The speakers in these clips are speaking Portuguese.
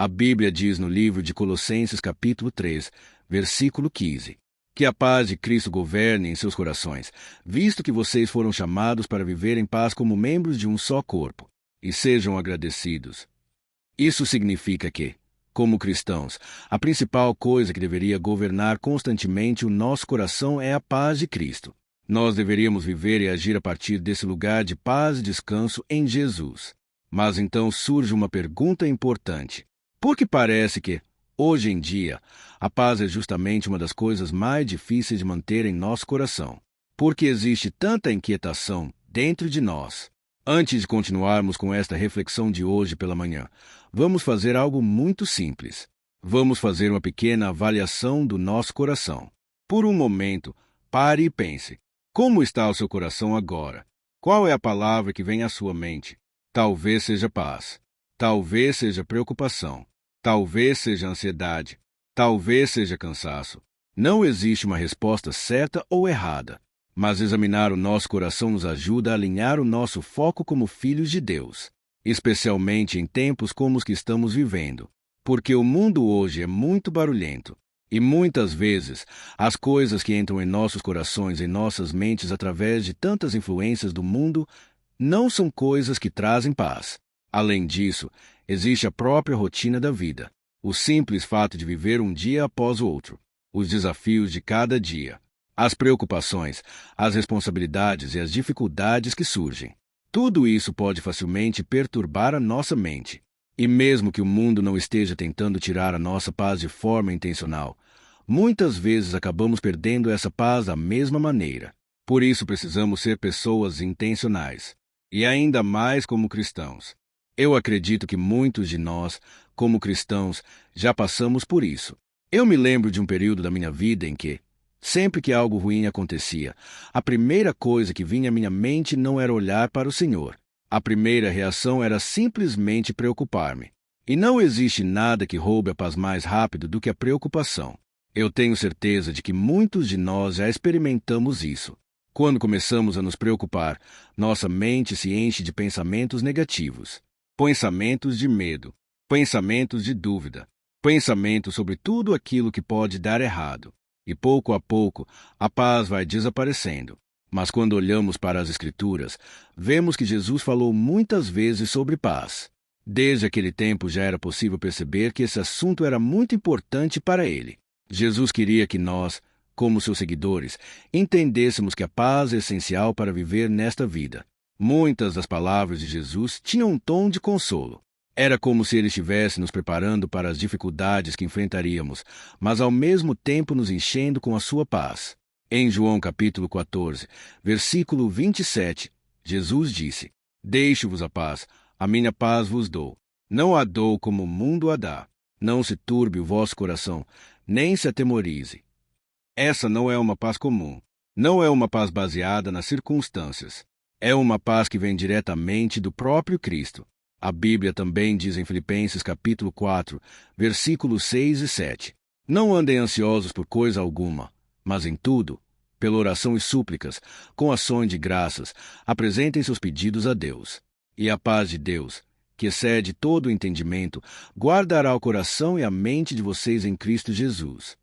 A Bíblia diz no livro de Colossenses capítulo 3, versículo 15, que a paz de Cristo governe em seus corações, visto que vocês foram chamados para viver em paz como membros de um só corpo, e sejam agradecidos. Isso significa que, como cristãos, a principal coisa que deveria governar constantemente o nosso coração é a paz de Cristo. Nós deveríamos viver e agir a partir desse lugar de paz e descanso em Jesus. Mas então surge uma pergunta importante. Porque parece que, hoje em dia, a paz é justamente uma das coisas mais difíceis de manter em nosso coração. Porque existe tanta inquietação dentro de nós. Antes de continuarmos com esta reflexão de hoje pela manhã, vamos fazer algo muito simples. Vamos fazer uma pequena avaliação do nosso coração. Por um momento, pare e pense. Como está o seu coração agora? Qual é a palavra que vem à sua mente? Talvez seja paz. Talvez seja preocupação. Talvez seja ansiedade. Talvez seja cansaço. Não existe uma resposta certa ou errada. Mas examinar o nosso coração nos ajuda a alinhar o nosso foco como filhos de Deus, especialmente em tempos como os que estamos vivendo, porque o mundo hoje é muito barulhento, e muitas vezes as coisas que entram em nossos corações, em nossas mentes através de tantas influências do mundo, não são coisas que trazem paz. Além disso, existe a própria rotina da vida, o simples fato de viver um dia após o outro, os desafios de cada dia, as preocupações, as responsabilidades e as dificuldades que surgem. Tudo isso pode facilmente perturbar a nossa mente. E mesmo que o mundo não esteja tentando tirar a nossa paz de forma intencional, muitas vezes acabamos perdendo essa paz da mesma maneira. Por isso precisamos ser pessoas intencionais. E ainda mais como cristãos. Eu acredito que muitos de nós, como cristãos, já passamos por isso. Eu me lembro de um período da minha vida em que, sempre que algo ruim acontecia, a primeira coisa que vinha à minha mente não era olhar para o Senhor. A primeira reação era simplesmente preocupar-me. E não existe nada que roube a paz mais rápido do que a preocupação. Eu tenho certeza de que muitos de nós já experimentamos isso. Quando começamos a nos preocupar, nossa mente se enche de pensamentos negativos. Pensamentos de medo, pensamentos de dúvida, pensamentos sobre tudo aquilo que pode dar errado. E pouco a pouco, a paz vai desaparecendo. Mas quando olhamos para as Escrituras, vemos que Jesus falou muitas vezes sobre paz. Desde aquele tempo já era possível perceber que esse assunto era muito importante para ele. Jesus queria que nós, como seus seguidores, entendêssemos que a paz é essencial para viver nesta vida. Muitas das palavras de Jesus tinham um tom de consolo. Era como se ele estivesse nos preparando para as dificuldades que enfrentaríamos, mas ao mesmo tempo nos enchendo com a sua paz. Em João capítulo 14, versículo 27, Jesus disse: Deixo-vos a paz, a minha paz vos dou. Não a dou como o mundo a dá. Não se turbe o vosso coração, nem se atemorize. Essa não é uma paz comum. Não é uma paz baseada nas circunstâncias. É uma paz que vem diretamente do próprio Cristo. A Bíblia também diz em Filipenses capítulo 4, versículos 6 e 7. Não andem ansiosos por coisa alguma, mas em tudo, pela oração e súplicas, com ações de graças, apresentem seus pedidos a Deus. E a paz de Deus, que excede todo o entendimento, guardará o coração e a mente de vocês em Cristo Jesus.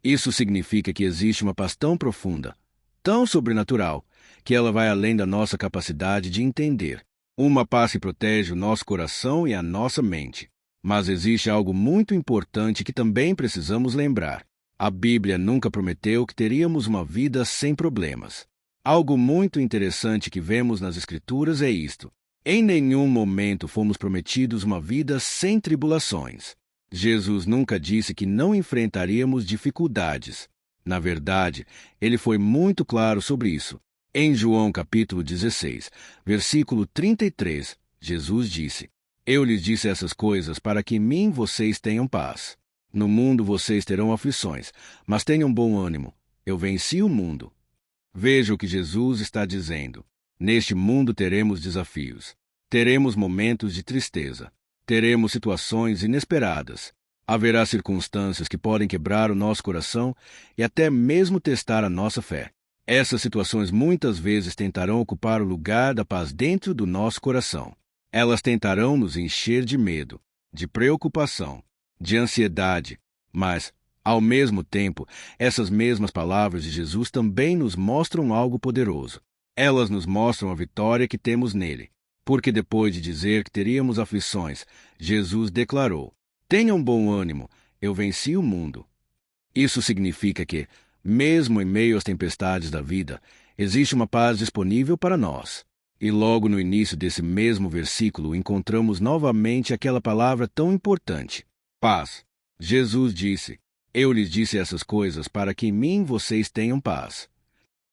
Isso significa que existe uma paz tão profunda, tão sobrenatural, que ela vai além da nossa capacidade de entender. Uma paz que protege o nosso coração e a nossa mente. Mas existe algo muito importante que também precisamos lembrar. A Bíblia nunca prometeu que teríamos uma vida sem problemas. Algo muito interessante que vemos nas Escrituras é isto. Em nenhum momento fomos prometidos uma vida sem tribulações. Jesus nunca disse que não enfrentaríamos dificuldades. Na verdade, ele foi muito claro sobre isso. Em João capítulo 16, versículo 33, Jesus disse: Eu lhes disse essas coisas para que em mim vocês tenham paz. No mundo vocês terão aflições, mas tenham bom ânimo. Eu venci o mundo. Veja o que Jesus está dizendo. Neste mundo teremos desafios. Teremos momentos de tristeza. Teremos situações inesperadas. Haverá circunstâncias que podem quebrar o nosso coração e até mesmo testar a nossa fé. Essas situações muitas vezes tentarão ocupar o lugar da paz dentro do nosso coração. Elas tentarão nos encher de medo. de preocupação, de ansiedade. Mas, ao mesmo tempo, essas mesmas palavras de Jesus também nos mostram algo poderoso. Elas nos mostram a vitória que temos nele. Porque depois de dizer que teríamos aflições, Jesus declarou: Tenham bom ânimo, eu venci o mundo. Isso significa que, mesmo em meio às tempestades da vida, existe uma paz disponível para nós. E logo no início desse mesmo versículo encontramos novamente aquela palavra tão importante: paz. Jesus disse: Eu lhes disse essas coisas para que em mim vocês tenham paz.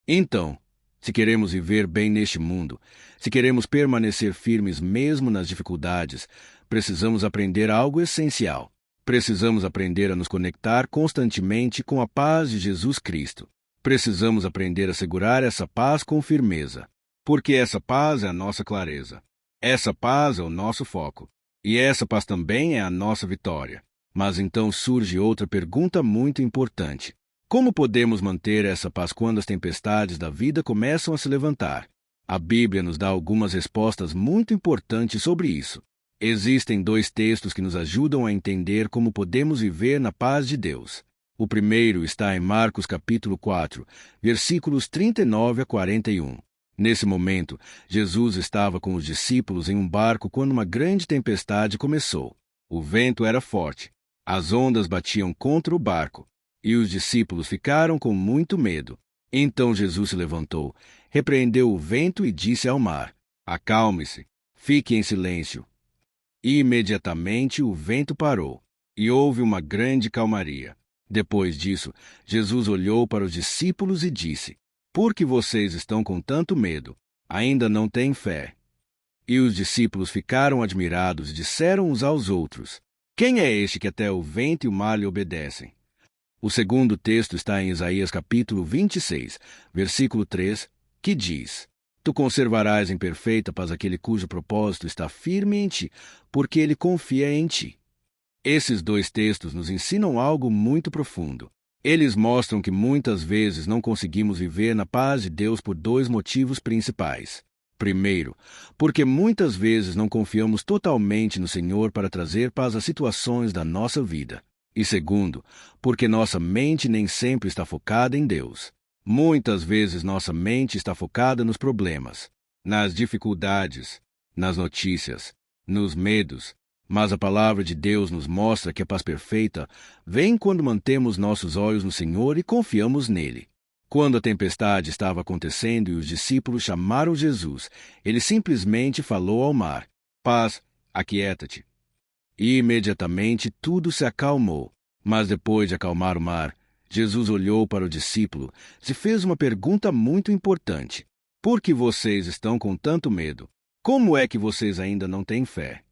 Então, se queremos viver bem neste mundo, se queremos permanecer firmes mesmo nas dificuldades, precisamos aprender algo essencial. Precisamos aprender a nos conectar constantemente com a paz de Jesus Cristo. Precisamos aprender a segurar essa paz com firmeza, porque essa paz é a nossa clareza. Essa paz é o nosso foco. E essa paz também é a nossa vitória. Mas então surge outra pergunta muito importante. Como podemos manter essa paz quando as tempestades da vida começam a se levantar? A Bíblia nos dá algumas respostas muito importantes sobre isso. Existem 2 textos que nos ajudam a entender como podemos viver na paz de Deus. O primeiro está em Marcos capítulo 4, versículos 39 a 41. Nesse momento, Jesus estava com os discípulos em um barco quando uma grande tempestade começou. O vento era forte. As ondas batiam contra o barco. E os discípulos ficaram com muito medo. Então Jesus se levantou, repreendeu o vento e disse ao mar: Acalme-se, fique em silêncio. E imediatamente o vento parou, e houve uma grande calmaria. Depois disso, Jesus olhou para os discípulos e disse: Por que vocês estão com tanto medo? Ainda não têm fé? E os discípulos ficaram admirados e disseram uns aos outros: Quem é este que até o vento e o mar lhe obedecem? O segundo texto está em Isaías capítulo 26, versículo 3, que diz: Tu conservarás em perfeita paz aquele cujo propósito está firme em ti, porque ele confia em ti. Esses 2 textos nos ensinam algo muito profundo. Eles mostram que muitas vezes não conseguimos viver na paz de Deus por 2 motivos principais. Primeiro, porque muitas vezes não confiamos totalmente no Senhor para trazer paz às situações da nossa vida. E segundo, porque nossa mente nem sempre está focada em Deus. Muitas vezes nossa mente está focada nos problemas, nas dificuldades, nas notícias, nos medos. Mas a palavra de Deus nos mostra que a paz perfeita vem quando mantemos nossos olhos no Senhor e confiamos nele. Quando a tempestade estava acontecendo e os discípulos chamaram Jesus, ele simplesmente falou ao mar: Paz, aquieta-te. E imediatamente tudo se acalmou. Mas depois de acalmar o mar, Jesus olhou para o discípulo e fez uma pergunta muito importante: Por que vocês estão com tanto medo? Como é que vocês ainda não têm fé?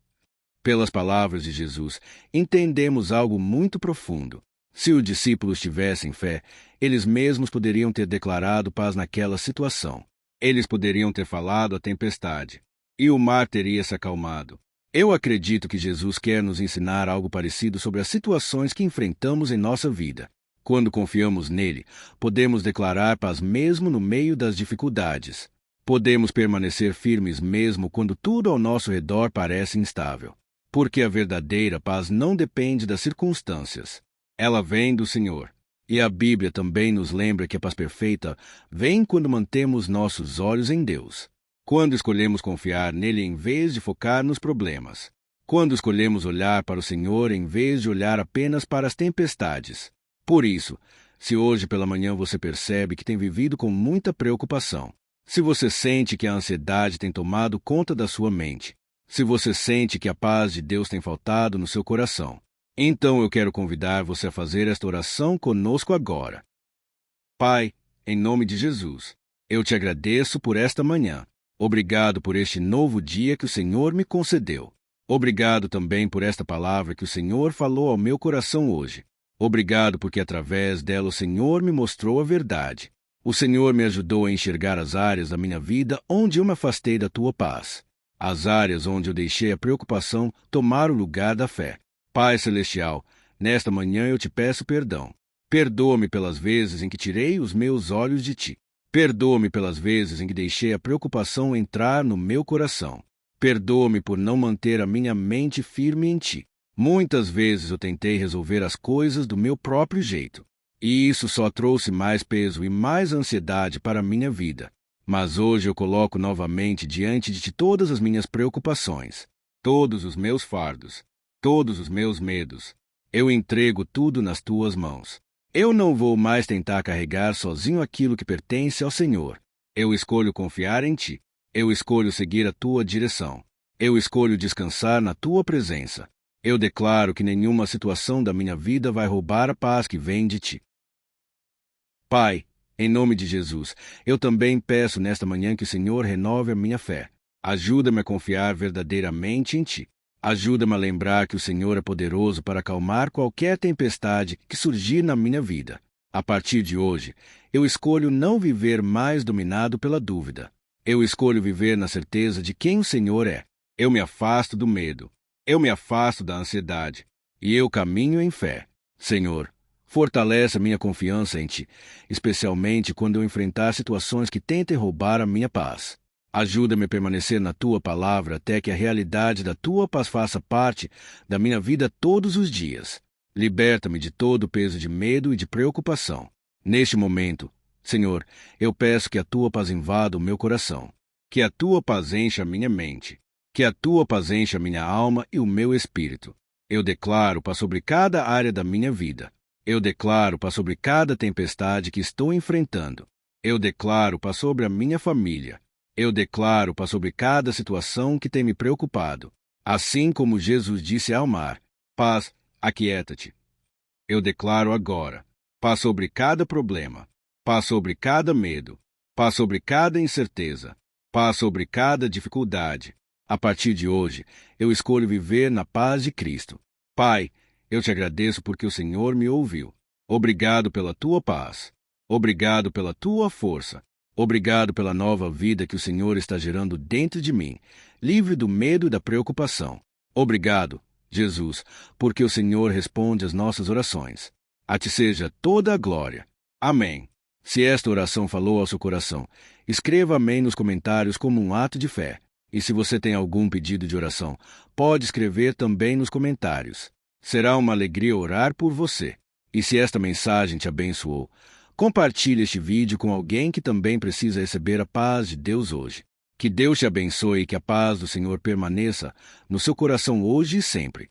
Pelas palavras de Jesus, entendemos algo muito profundo. Se os discípulos tivessem fé, eles mesmos poderiam ter declarado paz naquela situação. Eles poderiam ter falado à tempestade, e o mar teria se acalmado. Eu acredito que Jesus quer nos ensinar algo parecido sobre as situações que enfrentamos em nossa vida. Quando confiamos nele, podemos declarar paz mesmo no meio das dificuldades. Podemos permanecer firmes mesmo quando tudo ao nosso redor parece instável. Porque a verdadeira paz não depende das circunstâncias. Ela vem do Senhor. E a Bíblia também nos lembra que a paz perfeita vem quando mantemos nossos olhos em Deus. Quando escolhemos confiar nele em vez de focar nos problemas. Quando escolhemos olhar para o Senhor em vez de olhar apenas para as tempestades. Por isso, se hoje pela manhã você percebe que tem vivido com muita preocupação, se você sente que a ansiedade tem tomado conta da sua mente, se você sente que a paz de Deus tem faltado no seu coração, então eu quero convidar você a fazer esta oração conosco agora. Pai, em nome de Jesus, eu te agradeço por esta manhã. Obrigado por este novo dia que o Senhor me concedeu. Obrigado também por esta palavra que o Senhor falou ao meu coração hoje. Obrigado porque através dela o Senhor me mostrou a verdade. O Senhor me ajudou a enxergar as áreas da minha vida onde eu me afastei da tua paz. As áreas onde eu deixei a preocupação tomar o lugar da fé. Pai Celestial, nesta manhã eu te peço perdão. Perdoa-me pelas vezes em que tirei os meus olhos de ti. Perdoa-me pelas vezes em que deixei a preocupação entrar no meu coração. Perdoa-me por não manter a minha mente firme em ti. Muitas vezes eu tentei resolver as coisas do meu próprio jeito, e isso só trouxe mais peso e mais ansiedade para a minha vida. Mas hoje eu coloco novamente diante de ti todas as minhas preocupações, todos os meus fardos, todos os meus medos. Eu entrego tudo nas tuas mãos. Eu não vou mais tentar carregar sozinho aquilo que pertence ao Senhor. Eu escolho confiar em ti. Eu escolho seguir a tua direção. Eu escolho descansar na tua presença. Eu declaro que nenhuma situação da minha vida vai roubar a paz que vem de ti. Pai, em nome de Jesus, eu também peço nesta manhã que o Senhor renove a minha fé. Ajuda-me a confiar verdadeiramente em ti. Ajuda-me a lembrar que o Senhor é poderoso para acalmar qualquer tempestade que surgir na minha vida. A partir de hoje, eu escolho não viver mais dominado pela dúvida. Eu escolho viver na certeza de quem o Senhor é. Eu me afasto do medo. Eu me afasto da ansiedade. E eu caminho em fé. Senhor, fortalece a minha confiança em ti, especialmente quando eu enfrentar situações que tentem roubar a minha paz. Ajuda-me a permanecer na tua palavra até que a realidade da tua paz faça parte da minha vida todos os dias. Liberta-me de todo o peso de medo e de preocupação. Neste momento, Senhor, eu peço que a tua paz invada o meu coração, que a tua paz encha a minha mente, que a tua paz encha a minha alma e o meu espírito. Eu declaro paz sobre cada área da minha vida. Eu declaro paz sobre cada tempestade que estou enfrentando. Eu declaro paz sobre a minha família. Eu declaro paz sobre cada situação que tem me preocupado. Assim como Jesus disse ao mar: paz, aquieta-te. Eu declaro agora paz sobre cada problema, paz sobre cada medo, paz sobre cada incerteza, paz sobre cada dificuldade. A partir de hoje, eu escolho viver na paz de Cristo. Pai, eu te agradeço porque o Senhor me ouviu. Obrigado pela tua paz. Obrigado pela tua força. Obrigado pela nova vida que o Senhor está gerando dentro de mim, livre do medo e da preocupação. Obrigado, Jesus, porque o Senhor responde às nossas orações. A ti seja toda a glória. Amém. Se esta oração falou ao seu coração, escreva amém nos comentários como um ato de fé. E se você tem algum pedido de oração, pode escrever também nos comentários. Será uma alegria orar por você. E se esta mensagem te abençoou, compartilhe este vídeo com alguém que também precisa receber a paz de Deus hoje. Que Deus te abençoe e que a paz do Senhor permaneça no seu coração hoje e sempre.